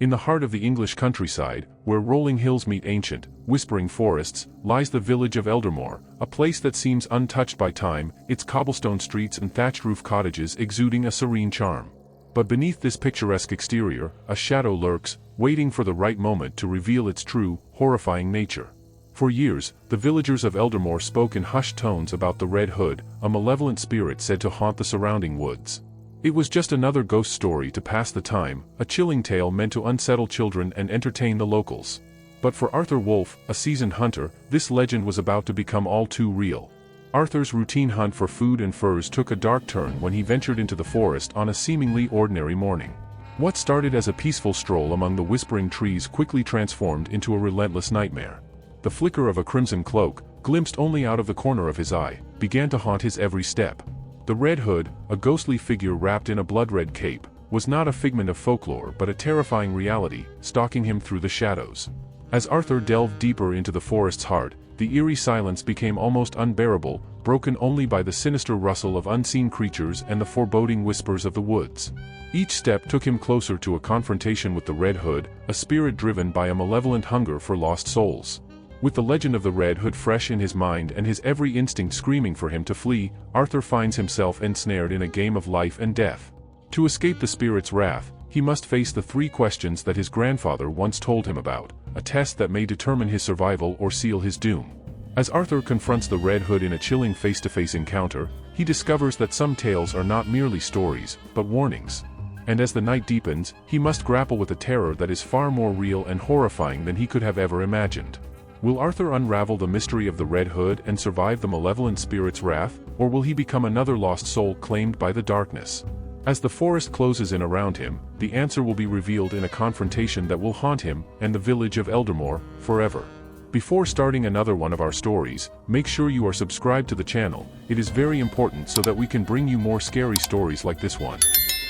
In the heart of the English countryside, where rolling hills meet ancient, whispering forests, lies the village of Eldermoor, a place that seems untouched by time, its cobblestone streets and thatched-roof cottages exuding a serene charm. But beneath this picturesque exterior, a shadow lurks, waiting for the right moment to reveal its true, horrifying nature. For years, the villagers of Eldermoor spoke in hushed tones about the Red Hood, a malevolent spirit said to haunt the surrounding woods. It was just another ghost story to pass the time, a chilling tale meant to unsettle children and entertain the locals. But for Arthur Wolfe, a seasoned hunter, this legend was about to become all too real. Arthur's routine hunt for food and furs took a dark turn when he ventured into the forest on a seemingly ordinary morning. What started as a peaceful stroll among the whispering trees quickly transformed into a relentless nightmare. The flicker of a crimson cloak, glimpsed only out of the corner of his eye, began to haunt his every step. The Red Hood, a ghostly figure wrapped in a blood-red cape, was not a figment of folklore but a terrifying reality, stalking him through the shadows. As Arthur delved deeper into the forest's heart, the eerie silence became almost unbearable, broken only by the sinister rustle of unseen creatures and the foreboding whispers of the woods. Each step took him closer to a confrontation with the Red Hood, a spirit driven by a malevolent hunger for lost souls. With the legend of the Red Hood fresh in his mind and his every instinct screaming for him to flee, Arthur finds himself ensnared in a game of life and death. To escape the spirit's wrath, he must face the three questions that his grandfather once told him about, a test that may determine his survival or seal his doom. As Arthur confronts the Red Hood in a chilling face-to-face encounter, he discovers that some tales are not merely stories, but warnings. And as the night deepens, he must grapple with a terror that is far more real and horrifying than he could have ever imagined. Will Arthur unravel the mystery of the Red Hood and survive the malevolent spirit's wrath, or will he become another lost soul claimed by the darkness? As the forest closes in around him, the answer will be revealed in a confrontation that will haunt him and the village of Eldermoor forever. Before starting another one of our stories, make sure you are subscribed to the channel. It is very important so that we can bring you more scary stories like this one.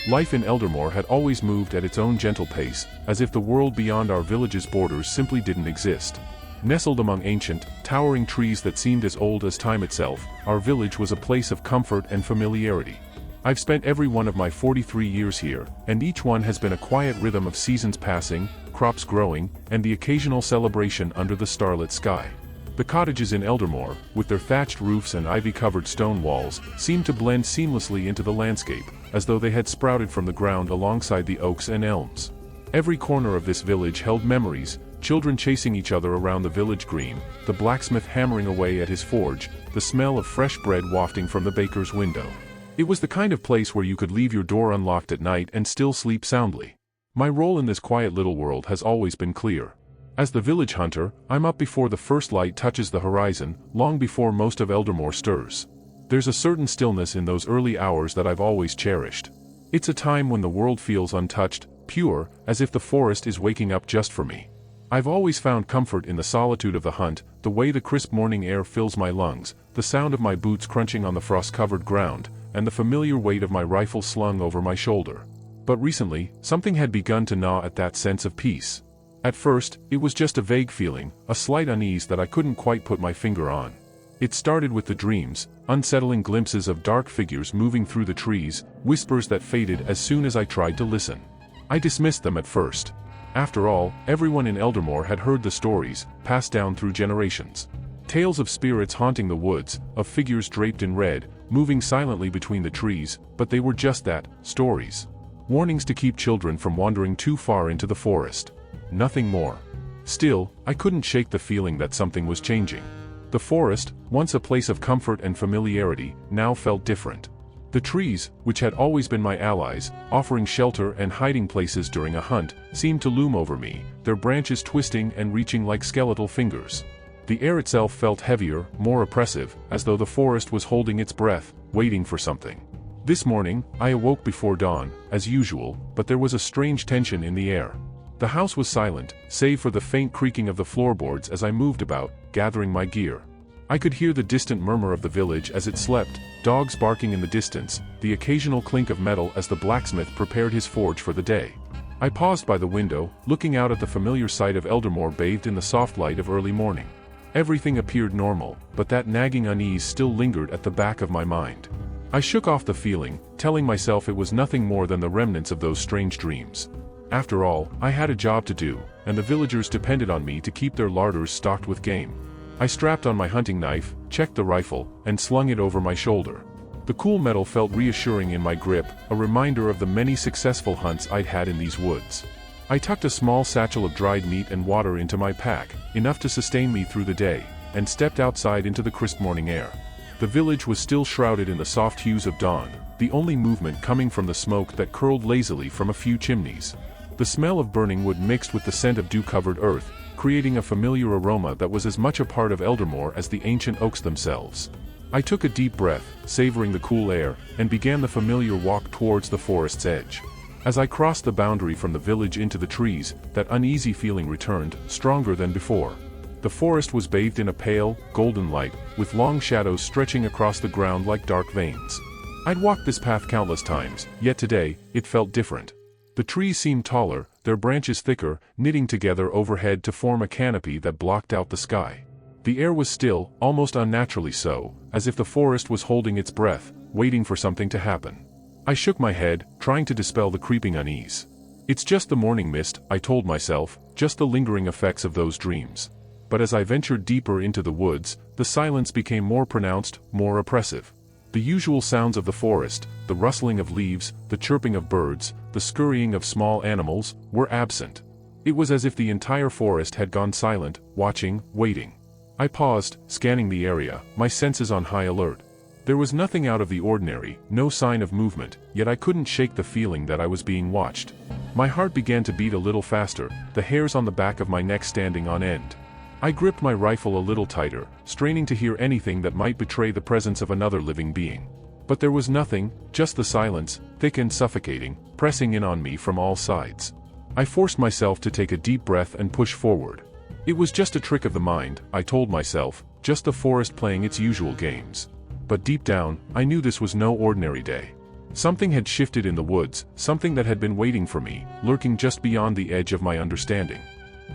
Life in Eldermoor had always moved at its own gentle pace, as if the world beyond our village's borders simply didn't exist. Nestled among ancient, towering trees that seemed as old as time itself, our village was a place of comfort and familiarity. I've spent every one of my 43 years here, and each one has been a quiet rhythm of seasons passing, crops growing, and the occasional celebration under the starlit sky. The cottages in Eldermoor, with their thatched roofs and ivy-covered stone walls, seemed to blend seamlessly into the landscape, as though they had sprouted from the ground alongside the oaks and elms. Every corner of this village held memories, children chasing each other around the village green, the blacksmith hammering away at his forge, the smell of fresh bread wafting from the baker's window. It was the kind of place where you could leave your door unlocked at night and still sleep soundly. My role in this quiet little world has always been clear. As the village hunter, I'm up before the first light touches the horizon, long before most of Eldermoor stirs. There's a certain stillness in those early hours that I've always cherished. It's a time when the world feels untouched, pure, as if the forest is waking up just for me. I've always found comfort in the solitude of the hunt, the way the crisp morning air fills my lungs, the sound of my boots crunching on the frost-covered ground, and the familiar weight of my rifle slung over my shoulder. But recently, something had begun to gnaw at that sense of peace. At first, it was just a vague feeling, a slight unease that I couldn't quite put my finger on. It started with the dreams, unsettling glimpses of dark figures moving through the trees, whispers that faded as soon as I tried to listen. I dismissed them at first. After all, everyone in Eldermoor had heard the stories, passed down through generations. Tales of spirits haunting the woods, of figures draped in red, moving silently between the trees, but they were just that, stories. Warnings to keep children from wandering too far into the forest. Nothing more. Still, I couldn't shake the feeling that something was changing. The forest, once a place of comfort and familiarity, now felt different. The trees, which had always been my allies, offering shelter and hiding places during a hunt, seemed to loom over me, their branches twisting and reaching like skeletal fingers. The air itself felt heavier, more oppressive, as though the forest was holding its breath, waiting for something. This morning, I awoke before dawn, as usual, but there was a strange tension in the air. The house was silent, save for the faint creaking of the floorboards as I moved about, gathering my gear. I could hear the distant murmur of the village as it slept, dogs barking in the distance, the occasional clink of metal as the blacksmith prepared his forge for the day. I paused by the window, looking out at the familiar sight of Eldermoor bathed in the soft light of early morning. Everything appeared normal, but that nagging unease still lingered at the back of my mind. I shook off the feeling, telling myself it was nothing more than the remnants of those strange dreams. After all, I had a job to do, and the villagers depended on me to keep their larders stocked with game. I strapped on my hunting knife, checked the rifle, and slung it over my shoulder. The cool metal felt reassuring in my grip, a reminder of the many successful hunts I'd had in these woods. I tucked a small satchel of dried meat and water into my pack, enough to sustain me through the day, and stepped outside into the crisp morning air. The village was still shrouded in the soft hues of dawn, the only movement coming from the smoke that curled lazily from a few chimneys. The smell of burning wood mixed with the scent of dew-covered earth, creating a familiar aroma that was as much a part of Eldermoor as the ancient oaks themselves. I took a deep breath, savoring the cool air, and began the familiar walk towards the forest's edge. As I crossed the boundary from the village into the trees, that uneasy feeling returned, stronger than before. The forest was bathed in a pale, golden light, with long shadows stretching across the ground like dark veins. I'd walked this path countless times, yet today, it felt different. The trees seemed taller, their branches thicker, knitting together overhead to form a canopy that blocked out the sky. The air was still, almost unnaturally so, as if the forest was holding its breath, waiting for something to happen. I shook my head, trying to dispel the creeping unease. It's just the morning mist, I told myself, just the lingering effects of those dreams. But as I ventured deeper into the woods, the silence became more pronounced, more oppressive. The usual sounds of the forest, the rustling of leaves, the chirping of birds, the scurrying of small animals, were absent. It was as if the entire forest had gone silent, watching, waiting. I paused, scanning the area, my senses on high alert. There was nothing out of the ordinary, no sign of movement, yet I couldn't shake the feeling that I was being watched. My heart began to beat a little faster, the hairs on the back of my neck standing on end. I gripped my rifle a little tighter, straining to hear anything that might betray the presence of another living being. But there was nothing, just the silence, thick and suffocating, pressing in on me from all sides. I forced myself to take a deep breath and push forward. It was just a trick of the mind, I told myself, just the forest playing its usual games. But deep down, I knew this was no ordinary day. Something had shifted in the woods, something that had been waiting for me, lurking just beyond the edge of my understanding.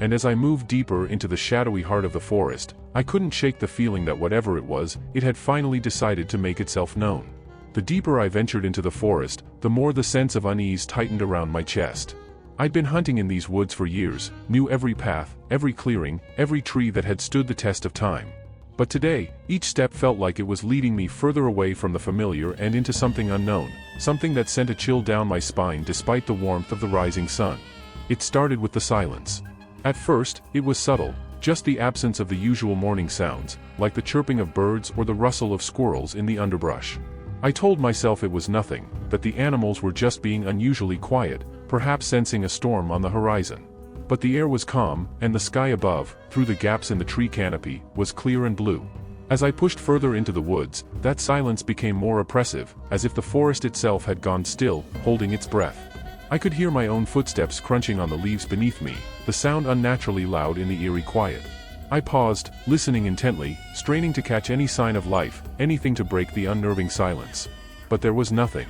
And as I moved deeper into the shadowy heart of the forest, I couldn't shake the feeling that whatever it was, it had finally decided to make itself known. The deeper I ventured into the forest, the more the sense of unease tightened around my chest. I'd been hunting in these woods for years, knew every path, every clearing, every tree that had stood the test of time. But today, each step felt like it was leading me further away from the familiar and into something unknown, something that sent a chill down my spine despite the warmth of the rising sun. It started with the silence. At first, it was subtle, just the absence of the usual morning sounds, like the chirping of birds or the rustle of squirrels in the underbrush. I told myself it was nothing, that the animals were just being unusually quiet, perhaps sensing a storm on the horizon. But the air was calm, and the sky above, through the gaps in the tree canopy, was clear and blue. As I pushed further into the woods, that silence became more oppressive, as if the forest itself had gone still, holding its breath. I could hear my own footsteps crunching on the leaves beneath me, the sound unnaturally loud in the eerie quiet. I paused, listening intently, straining to catch any sign of life, anything to break the unnerving silence. But there was nothing.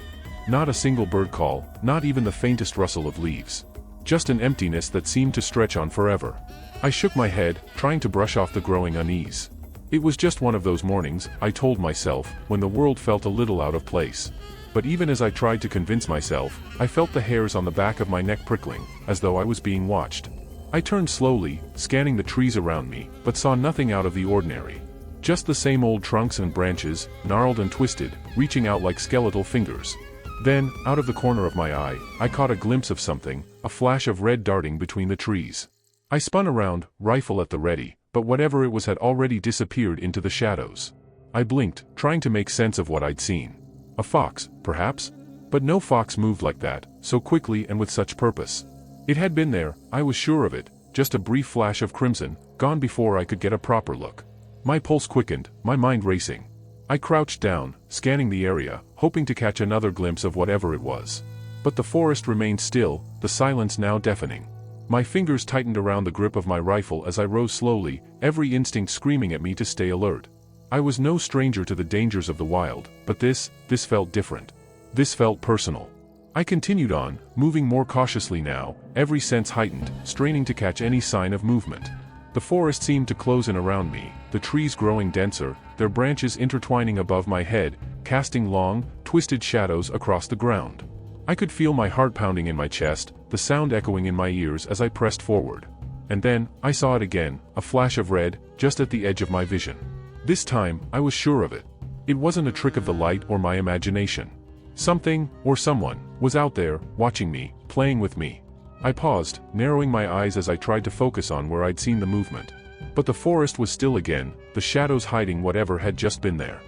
Not a single bird call, not even the faintest rustle of leaves. Just an emptiness that seemed to stretch on forever. I shook my head, trying to brush off the growing unease. It was just one of those mornings, I told myself, when the world felt a little out of place. But even as I tried to convince myself, I felt the hairs on the back of my neck prickling, as though I was being watched. I turned slowly, scanning the trees around me, but saw nothing out of the ordinary. Just the same old trunks and branches, gnarled and twisted, reaching out like skeletal fingers. Then, out of the corner of my eye, I caught a glimpse of something, a flash of red darting between the trees. I spun around, rifle at the ready, but whatever it was had already disappeared into the shadows. I blinked, trying to make sense of what I'd seen. A fox, perhaps? But no fox moved like that, so quickly and with such purpose. It had been there, I was sure of it, just a brief flash of crimson, gone before I could get a proper look. My pulse quickened, my mind racing. I crouched down, scanning the area, hoping to catch another glimpse of whatever it was. But the forest remained still, the silence now deafening. My fingers tightened around the grip of my rifle as I rose slowly, every instinct screaming at me to stay alert. I was no stranger to the dangers of the wild, but this felt different. This felt personal. I continued on, moving more cautiously now, every sense heightened, straining to catch any sign of movement. The forest seemed to close in around me, the trees growing denser, their branches intertwining above my head, casting long, twisted shadows across the ground. I could feel my heart pounding in my chest, the sound echoing in my ears as I pressed forward. And then, I saw it again, a flash of red, just at the edge of my vision. This time, I was sure of it. It wasn't a trick of the light or my imagination. Something, or someone, was out there, watching me, playing with me. I paused, narrowing my eyes as I tried to focus on where I'd seen the movement. But the forest was still again, the shadows hiding whatever had just been there.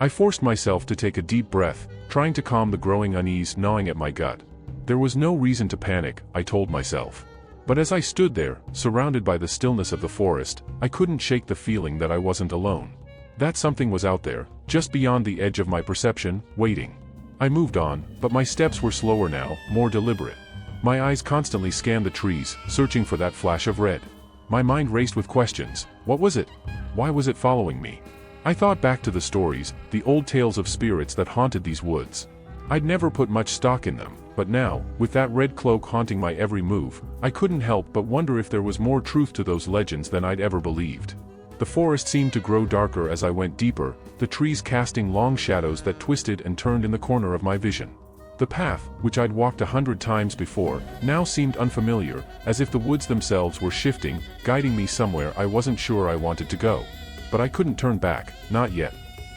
I forced myself to take a deep breath, trying to calm the growing unease gnawing at my gut. There was no reason to panic, I told myself. But as I stood there, surrounded by the stillness of the forest, I couldn't shake the feeling that I wasn't alone. That something was out there, just beyond the edge of my perception, waiting. I moved on, but my steps were slower now, more deliberate. My eyes constantly scanned the trees, searching for that flash of red. My mind raced with questions. What was it? Why was it following me? I thought back to the stories, the old tales of spirits that haunted these woods. I'd never put much stock in them, but now, with that red cloak haunting my every move, I couldn't help but wonder if there was more truth to those legends than I'd ever believed. The forest seemed to grow darker as I went deeper, the trees casting long shadows that twisted and turned in the corner of my vision. The path, which I'd walked 100 times before, now seemed unfamiliar, as if the woods themselves were shifting, guiding me somewhere I wasn't sure I wanted to go. But I couldn't turn back, not yet.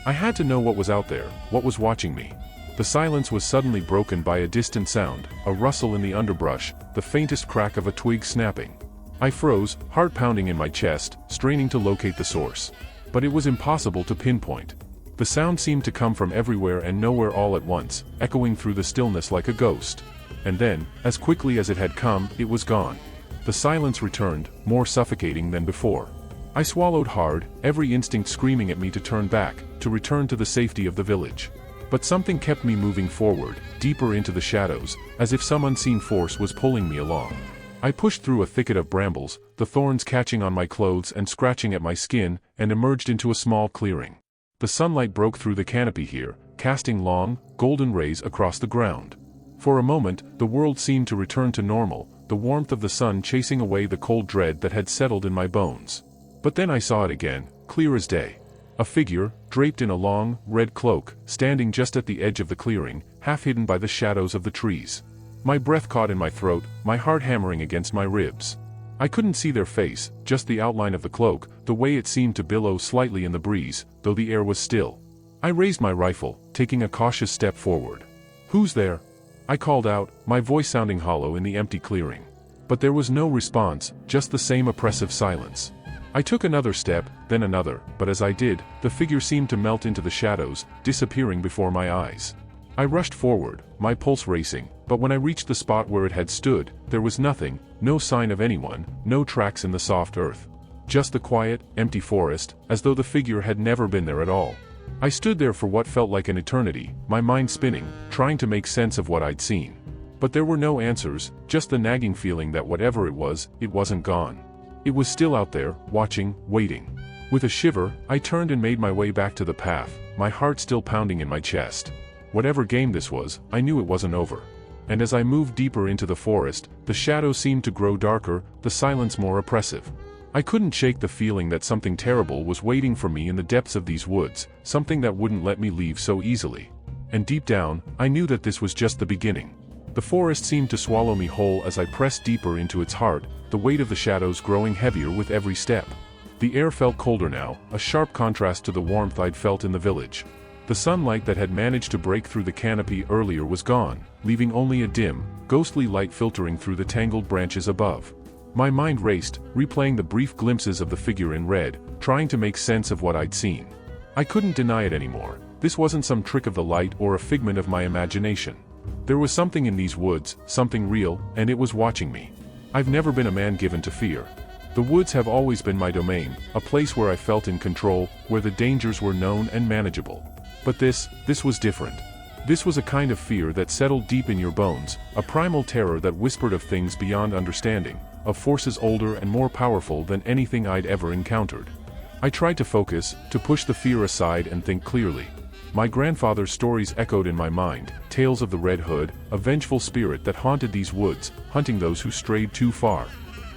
I had to know what was out there, what was watching me. The silence was suddenly broken by a distant sound, a rustle in the underbrush, the faintest crack of a twig snapping. I froze, heart pounding in my chest, straining to locate the source. But it was impossible to pinpoint. The sound seemed to come from everywhere and nowhere all at once, echoing through the stillness like a ghost. And then, as quickly as it had come, it was gone. The silence returned, more suffocating than before. I swallowed hard, every instinct screaming at me to turn back, to return to the safety of the village. But something kept me moving forward, deeper into the shadows, as if some unseen force was pulling me along. I pushed through a thicket of brambles, the thorns catching on my clothes and scratching at my skin, and emerged into a small clearing. The sunlight broke through the canopy here, casting long, golden rays across the ground. For a moment, the world seemed to return to normal, the warmth of the sun chasing away the cold dread that had settled in my bones. But then I saw it again, clear as day. A figure, draped in a long, red cloak, standing just at the edge of the clearing, half hidden by the shadows of the trees. My breath caught in my throat, my heart hammering against my ribs. I couldn't see their face, just the outline of the cloak, the way it seemed to billow slightly in the breeze, though the air was still. I raised my rifle, taking a cautious step forward. "Who's there?" I called out, my voice sounding hollow in the empty clearing. But there was no response, just the same oppressive silence. I took another step, then another, but as I did, the figure seemed to melt into the shadows, disappearing before my eyes. I rushed forward, my pulse racing, but when I reached the spot where it had stood, there was nothing, no sign of anyone, no tracks in the soft earth. Just the quiet, empty forest, as though the figure had never been there at all. I stood there for what felt like an eternity, my mind spinning, trying to make sense of what I'd seen. But there were no answers, just the nagging feeling that whatever it wasn't gone. It was still out there, watching, waiting. With a shiver, I turned and made my way back to the path, my heart still pounding in my chest. Whatever game this was, I knew it wasn't over. And as I moved deeper into the forest, the shadows seemed to grow darker, the silence more oppressive. I couldn't shake the feeling that something terrible was waiting for me in the depths of these woods, something that wouldn't let me leave so easily. And deep down, I knew that this was just the beginning. The forest seemed to swallow me whole as I pressed deeper into its heart, the weight of the shadows growing heavier with every step. The air felt colder now, a sharp contrast to the warmth I'd felt in the village. The sunlight that had managed to break through the canopy earlier was gone, leaving only a dim, ghostly light filtering through the tangled branches above. My mind raced, replaying the brief glimpses of the figure in red, trying to make sense of what I'd seen. I couldn't deny it anymore. This wasn't some trick of the light or a figment of my imagination. There was something in these woods, something real, and it was watching me. I've never been a man given to fear. The woods have always been my domain, a place where I felt in control, where the dangers were known and manageable. But this was different. This was a kind of fear that settled deep in your bones, a primal terror that whispered of things beyond understanding, of forces older and more powerful than anything I'd ever encountered. I tried to focus, to push the fear aside and think clearly. My grandfather's stories echoed in my mind, tales of the Red Hood, a vengeful spirit that haunted these woods, hunting those who strayed too far.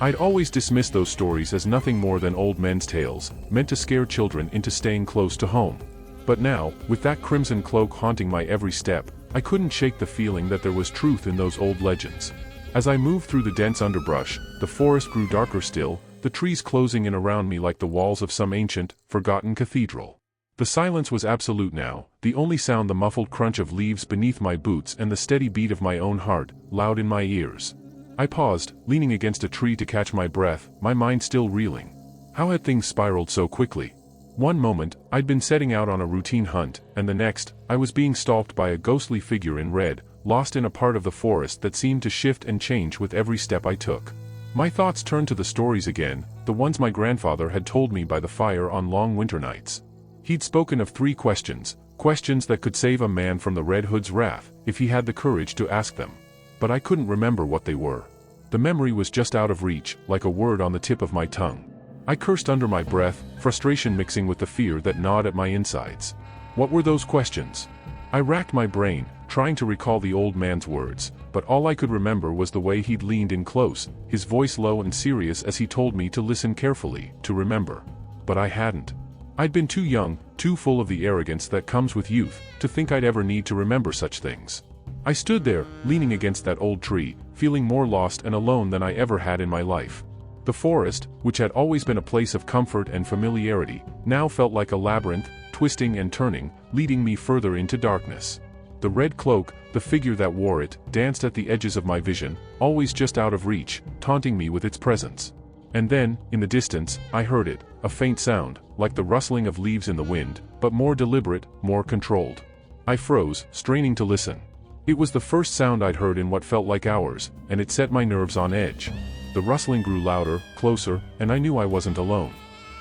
I'd always dismissed those stories as nothing more than old men's tales, meant to scare children into staying close to home. But now, with that crimson cloak haunting my every step, I couldn't shake the feeling that there was truth in those old legends. As I moved through the dense underbrush, the forest grew darker still, the trees closing in around me like the walls of some ancient, forgotten cathedral. The silence was absolute now, the only sound the muffled crunch of leaves beneath my boots and the steady beat of my own heart, loud in my ears. I paused, leaning against a tree to catch my breath, my mind still reeling. How had things spiraled so quickly? One moment, I'd been setting out on a routine hunt, and the next, I was being stalked by a ghostly figure in red, lost in a part of the forest that seemed to shift and change with every step I took. My thoughts turned to the stories again, the ones my grandfather had told me by the fire on long winter nights. He'd spoken of 3 questions, questions that could save a man from the Red Hood's wrath, if he had the courage to ask them. But I couldn't remember what they were. The memory was just out of reach, like a word on the tip of my tongue. I cursed under my breath, frustration mixing with the fear that gnawed at my insides. What were those questions? I racked my brain, trying to recall the old man's words, but all I could remember was the way he'd leaned in close, his voice low and serious as he told me to listen carefully, to remember. But I hadn't. I'd been too young, too full of the arrogance that comes with youth, to think I'd ever need to remember such things. I stood there, leaning against that old tree, feeling more lost and alone than I ever had in my life. The forest, which had always been a place of comfort and familiarity, now felt like a labyrinth, twisting and turning, leading me further into darkness. The red cloak, the figure that wore it, danced at the edges of my vision, always just out of reach, taunting me with its presence. And then, in the distance, I heard it, a faint sound, like the rustling of leaves in the wind, but more deliberate, more controlled. I froze, straining to listen. It was the first sound I'd heard in what felt like hours, and it set my nerves on edge. The rustling grew louder, closer, and I knew I wasn't alone.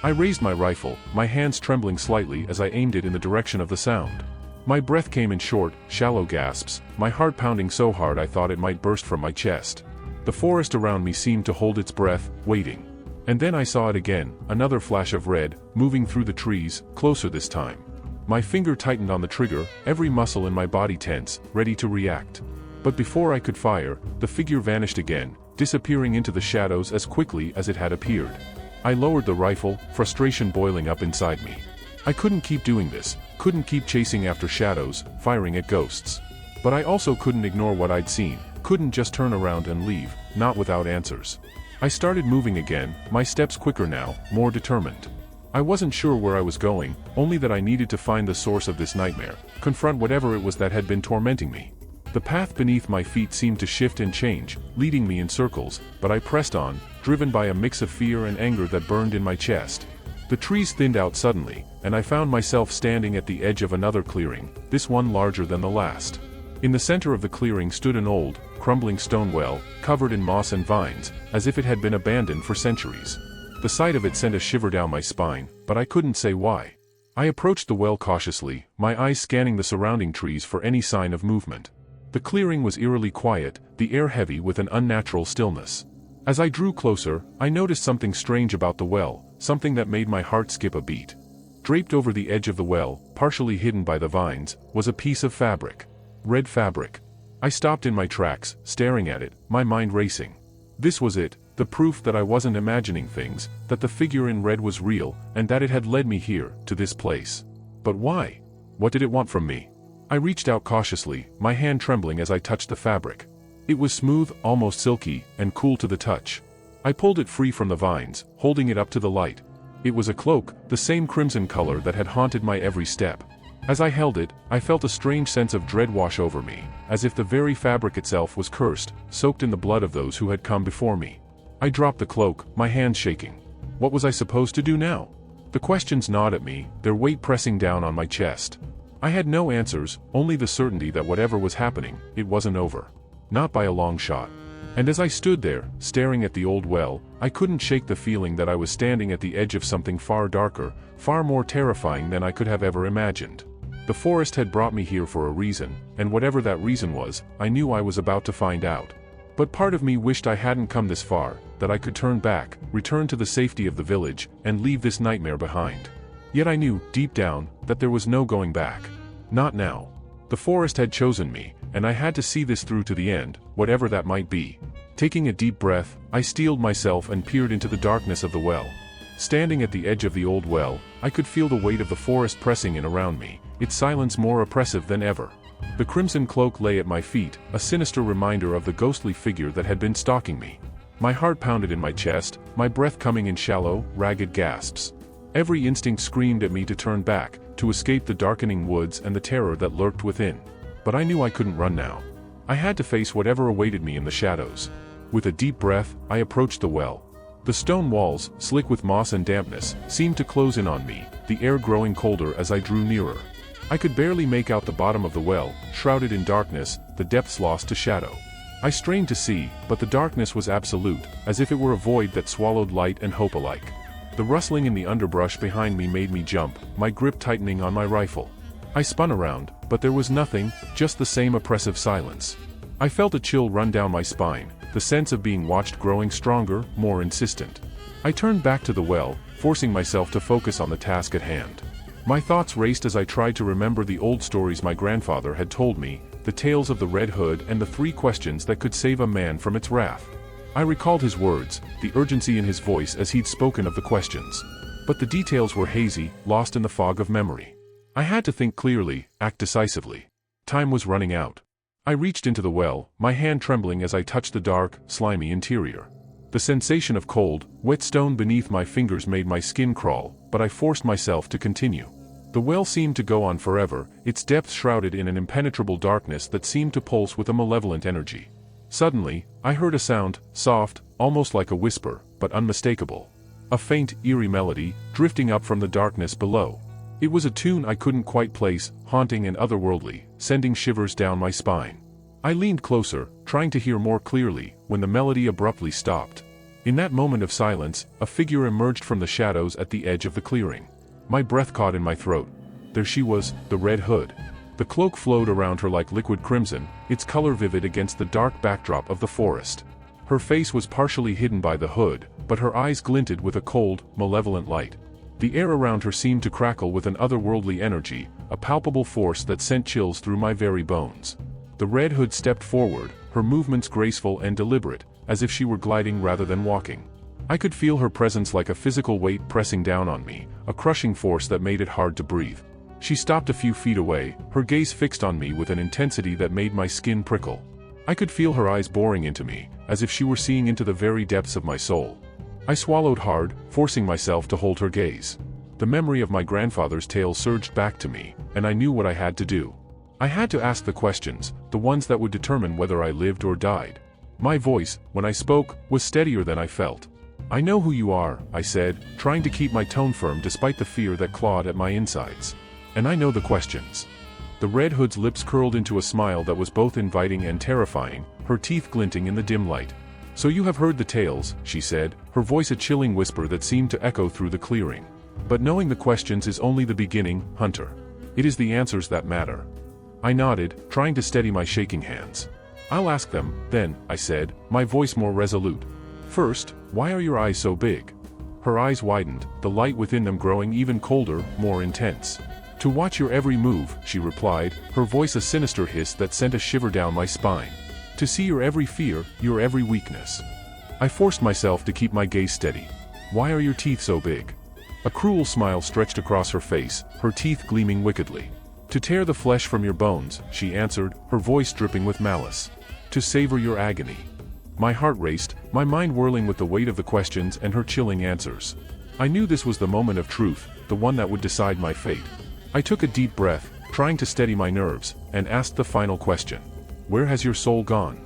I raised my rifle, my hands trembling slightly as I aimed it in the direction of the sound. My breath came in short, shallow gasps, my heart pounding so hard I thought it might burst from my chest. The forest around me seemed to hold its breath, waiting. And then I saw it again, another flash of red, moving through the trees, closer this time. My finger tightened on the trigger, every muscle in my body tense, ready to react. But before I could fire, the figure vanished again, disappearing into the shadows as quickly as it had appeared. I lowered the rifle, frustration boiling up inside me. I couldn't keep doing this, couldn't keep chasing after shadows, firing at ghosts. But I also couldn't ignore what I'd seen, couldn't just turn around and leave, not without answers. I started moving again, my steps quicker now, more determined. I wasn't sure where I was going, only that I needed to find the source of this nightmare, confront whatever it was that had been tormenting me. The path beneath my feet seemed to shift and change, leading me in circles, but I pressed on, driven by a mix of fear and anger that burned in my chest. The trees thinned out suddenly, and I found myself standing at the edge of another clearing, this one larger than the last. In the center of the clearing stood an old, crumbling stone well, covered in moss and vines, as if it had been abandoned for centuries. The sight of it sent a shiver down my spine, but I couldn't say why. I approached the well cautiously, my eyes scanning the surrounding trees for any sign of movement. The clearing was eerily quiet, the air heavy with an unnatural stillness. As I drew closer, I noticed something strange about the well, something that made my heart skip a beat. Draped over the edge of the well, partially hidden by the vines, was a piece of fabric. Red fabric. I stopped in my tracks, staring at it, my mind racing. This was it, the proof that I wasn't imagining things, that the figure in red was real, and that it had led me here, to this place. But why? What did it want from me? I reached out cautiously, my hand trembling as I touched the fabric. It was smooth, almost silky, and cool to the touch. I pulled it free from the vines, holding it up to the light. It was a cloak, the same crimson color that had haunted my every step. As I held it, I felt a strange sense of dread wash over me, as if the very fabric itself was cursed, soaked in the blood of those who had come before me. I dropped the cloak, my hands shaking. What was I supposed to do now? The questions gnawed at me, their weight pressing down on my chest. I had no answers, only the certainty that whatever was happening, it wasn't over. Not by a long shot. And as I stood there, staring at the old well, I couldn't shake the feeling that I was standing at the edge of something far darker, far more terrifying than I could have ever imagined. The forest had brought me here for a reason, and whatever that reason was, I knew I was about to find out. But part of me wished I hadn't come this far, that I could turn back, return to the safety of the village, and leave this nightmare behind. Yet I knew, deep down, that there was no going back. Not now. The forest had chosen me, and I had to see this through to the end, whatever that might be. Taking a deep breath, I steeled myself and peered into the darkness of the well. Standing at the edge of the old well, I could feel the weight of the forest pressing in around me, its silence more oppressive than ever. The crimson cloak lay at my feet, a sinister reminder of the ghostly figure that had been stalking me. My heart pounded in my chest, my breath coming in shallow, ragged gasps. Every instinct screamed at me to turn back, to escape the darkening woods and the terror that lurked within. But I knew I couldn't run now. I had to face whatever awaited me in the shadows. With a deep breath, I approached the well. The stone walls, slick with moss and dampness, seemed to close in on me, the air growing colder as I drew nearer. I could barely make out the bottom of the well, shrouded in darkness, the depths lost to shadow. I strained to see, but the darkness was absolute, as if it were a void that swallowed light and hope alike. The rustling in the underbrush behind me made me jump, my grip tightening on my rifle. I spun around, but there was nothing, just the same oppressive silence. I felt a chill run down my spine, the sense of being watched growing stronger, more insistent. I turned back to the well, forcing myself to focus on the task at hand. My thoughts raced as I tried to remember the old stories my grandfather had told me, the tales of the Red Hood and the 3 questions that could save a man from its wrath. I recalled his words, the urgency in his voice as he'd spoken of the questions. But the details were hazy, lost in the fog of memory. I had to think clearly, act decisively. Time was running out. I reached into the well, my hand trembling as I touched the dark, slimy interior. The sensation of cold, wet stone beneath my fingers made my skin crawl, but I forced myself to continue. The well seemed to go on forever, its depths shrouded in an impenetrable darkness that seemed to pulse with a malevolent energy. Suddenly, I heard a sound, soft, almost like a whisper, but unmistakable. A faint, eerie melody, drifting up from the darkness below. It was a tune I couldn't quite place, haunting and otherworldly, sending shivers down my spine. I leaned closer, trying to hear more clearly, when the melody abruptly stopped. In that moment of silence, a figure emerged from the shadows at the edge of the clearing. My breath caught in my throat. There she was, the Red Hood. The cloak flowed around her like liquid crimson, its color vivid against the dark backdrop of the forest. Her face was partially hidden by the hood, but her eyes glinted with a cold, malevolent light. The air around her seemed to crackle with an otherworldly energy, a palpable force that sent chills through my very bones. The Red Hood stepped forward, her movements graceful and deliberate, as if she were gliding rather than walking. I could feel her presence like a physical weight pressing down on me, a crushing force that made it hard to breathe. She stopped a few feet away, her gaze fixed on me with an intensity that made my skin prickle. I could feel her eyes boring into me, as if she were seeing into the very depths of my soul. I swallowed hard, forcing myself to hold her gaze. The memory of my grandfather's tale surged back to me, and I knew what I had to do. I had to ask the questions, the ones that would determine whether I lived or died. My voice, when I spoke, was steadier than I felt. "I know who you are," I said, trying to keep my tone firm despite the fear that clawed at my insides. "And I know the questions." The Red Hood's lips curled into a smile that was both inviting and terrifying, her teeth glinting in the dim light. "So you have heard the tales," she said, her voice a chilling whisper that seemed to echo through the clearing. "But knowing the questions is only the beginning, Hunter. It is the answers that matter." I nodded, trying to steady my shaking hands. "I'll ask them, then," I said, my voice more resolute. "First, why are your eyes so big?" Her eyes widened, the light within them growing even colder, more intense. "To watch your every move," she replied, her voice a sinister hiss that sent a shiver down my spine. "To see your every fear, your every weakness." I forced myself to keep my gaze steady. "Why are your teeth so big?" A cruel smile stretched across her face, her teeth gleaming wickedly. "To tear the flesh from your bones," she answered, her voice dripping with malice. "To savor your agony." My heart raced, my mind whirling with the weight of the questions and her chilling answers. I knew this was the moment of truth, the one that would decide my fate. I took a deep breath, trying to steady my nerves, and asked the final question. "Where has your soul gone?"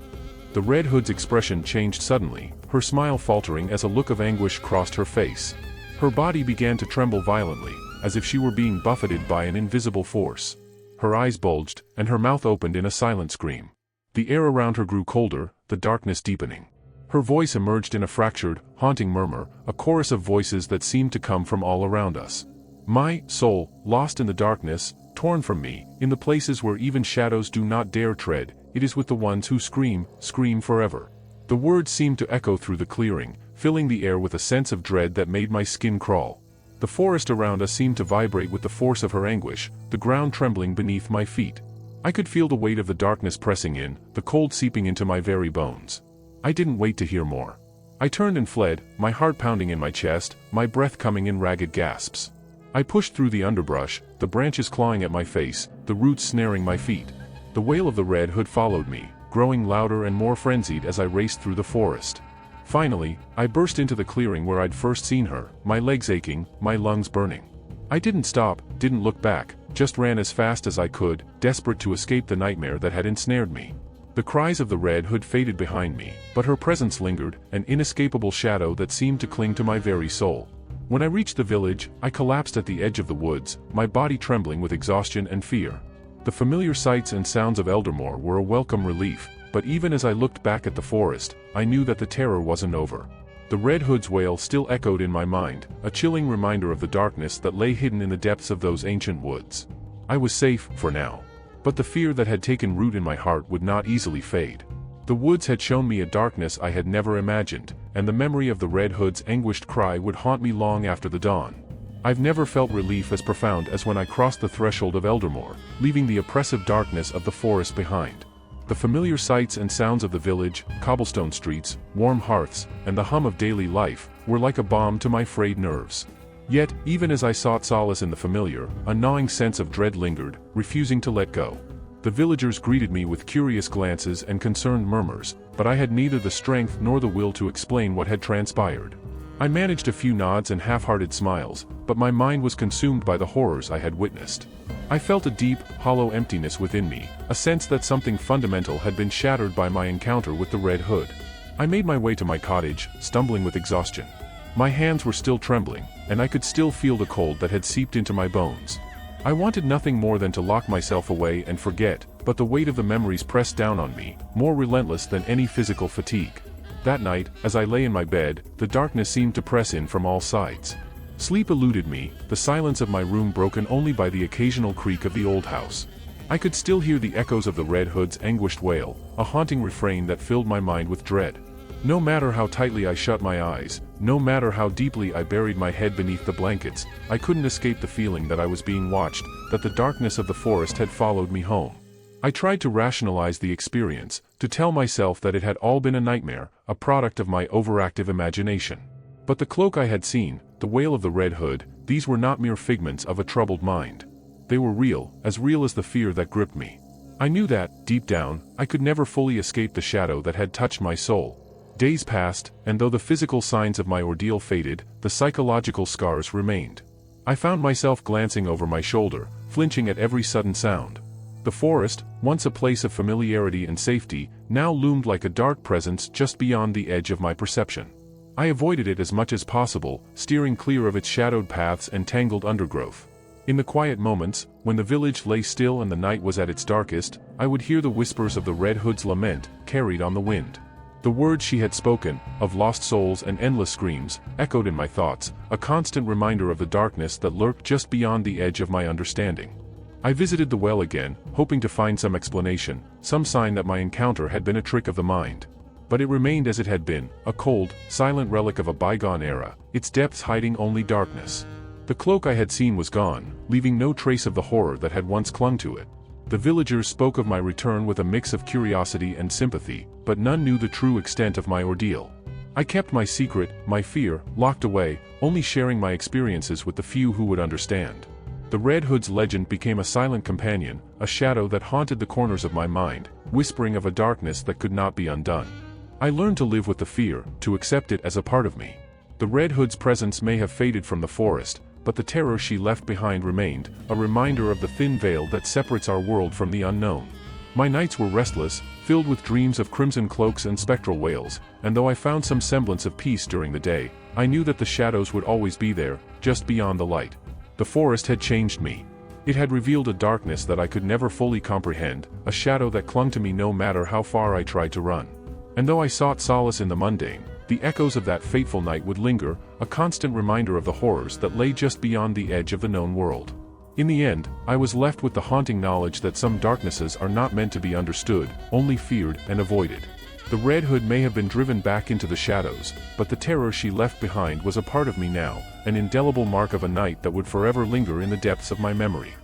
The Red Hood's expression changed suddenly, her smile faltering as a look of anguish crossed her face. Her body began to tremble violently, as if she were being buffeted by an invisible force. Her eyes bulged, and her mouth opened in a silent scream. The air around her grew colder, the darkness deepening. Her voice emerged in a fractured, haunting murmur, a chorus of voices that seemed to come from all around us. My soul, lost in the darkness, torn from me, in the places where even shadows do not dare tread, it is with the ones who scream, scream forever. The words seemed to echo through the clearing, filling the air with a sense of dread that made my skin crawl. The forest around us seemed to vibrate with the force of her anguish, the ground trembling beneath my feet. I could feel the weight of the darkness pressing in, the cold seeping into my very bones. I didn't wait to hear more. I turned and fled, my heart pounding in my chest, my breath coming in ragged gasps. I pushed through the underbrush, the branches clawing at my face, the roots snaring my feet. The wail of the Red Hood followed me, growing louder and more frenzied as I raced through the forest. Finally, I burst into the clearing where I'd first seen her, my legs aching, my lungs burning. I didn't stop, didn't look back, just ran as fast as I could, desperate to escape the nightmare that had ensnared me. The cries of the Red Hood faded behind me, but her presence lingered, an inescapable shadow that seemed to cling to my very soul. When I reached the village, I collapsed at the edge of the woods, my body trembling with exhaustion and fear. The familiar sights and sounds of Eldermoor were a welcome relief, but even as I looked back at the forest, I knew that the terror wasn't over. The Red Hood's wail still echoed in my mind, a chilling reminder of the darkness that lay hidden in the depths of those ancient woods. I was safe, for now. But the fear that had taken root in my heart would not easily fade. The woods had shown me a darkness I had never imagined, and the memory of the Red Hood's anguished cry would haunt me long after the dawn. I've never felt relief as profound as when I crossed the threshold of Eldermoor, leaving the oppressive darkness of the forest behind. The familiar sights and sounds of the village, cobblestone streets, warm hearths, and the hum of daily life, were like a balm to my frayed nerves. Yet, even as I sought solace in the familiar, a gnawing sense of dread lingered, refusing to let go. The villagers greeted me with curious glances and concerned murmurs, but I had neither the strength nor the will to explain what had transpired. I managed a few nods and half-hearted smiles, but my mind was consumed by the horrors I had witnessed. I felt a deep, hollow emptiness within me, a sense that something fundamental had been shattered by my encounter with the Red Hood. I made my way to my cottage, stumbling with exhaustion. My hands were still trembling, and I could still feel the cold that had seeped into my bones. I wanted nothing more than to lock myself away and forget, but the weight of the memories pressed down on me, more relentless than any physical fatigue. That night, as I lay in my bed, the darkness seemed to press in from all sides. Sleep eluded me, the silence of my room broken only by the occasional creak of the old house. I could still hear the echoes of the Red Hood's anguished wail, a haunting refrain that filled my mind with dread. No matter how tightly I shut my eyes, no matter how deeply I buried my head beneath the blankets, I couldn't escape the feeling that I was being watched, that the darkness of the forest had followed me home. I tried to rationalize the experience, to tell myself that it had all been a nightmare, a product of my overactive imagination. But the cloak I had seen, the wail of the Red Hood, these were not mere figments of a troubled mind. They were real as the fear that gripped me. I knew that, deep down, I could never fully escape the shadow that had touched my soul. Days passed, and though the physical signs of my ordeal faded, the psychological scars remained. I found myself glancing over my shoulder, flinching at every sudden sound. The forest, once a place of familiarity and safety, now loomed like a dark presence just beyond the edge of my perception. I avoided it as much as possible, steering clear of its shadowed paths and tangled undergrowth. In the quiet moments, when the village lay still and the night was at its darkest, I would hear the whispers of the Red Hood's lament, carried on the wind. The words she had spoken, of lost souls and endless screams, echoed in my thoughts, a constant reminder of the darkness that lurked just beyond the edge of my understanding. I visited the well again, hoping to find some explanation, some sign that my encounter had been a trick of the mind. But it remained as it had been, a cold, silent relic of a bygone era, its depths hiding only darkness. The cloak I had seen was gone, leaving no trace of the horror that had once clung to it. The villagers spoke of my return with a mix of curiosity and sympathy, but none knew the true extent of my ordeal. I kept my secret, my fear, locked away, only sharing my experiences with the few who would understand. The Red Hood's legend became a silent companion, a shadow that haunted the corners of my mind, whispering of a darkness that could not be undone. I learned to live with the fear, to accept it as a part of me. The Red Hood's presence may have faded from the forest, but the terror she left behind remained, a reminder of the thin veil that separates our world from the unknown. My nights were restless, filled with dreams of crimson cloaks and spectral wails, and though I found some semblance of peace during the day, I knew that the shadows would always be there, just beyond the light. The forest had changed me. It had revealed a darkness that I could never fully comprehend, a shadow that clung to me no matter how far I tried to run. And though I sought solace in the mundane, the echoes of that fateful night would linger, a constant reminder of the horrors that lay just beyond the edge of the known world. In the end, I was left with the haunting knowledge that some darknesses are not meant to be understood, only feared and avoided. The Red Hood may have been driven back into the shadows, but the terror she left behind was a part of me now, an indelible mark of a night that would forever linger in the depths of my memory.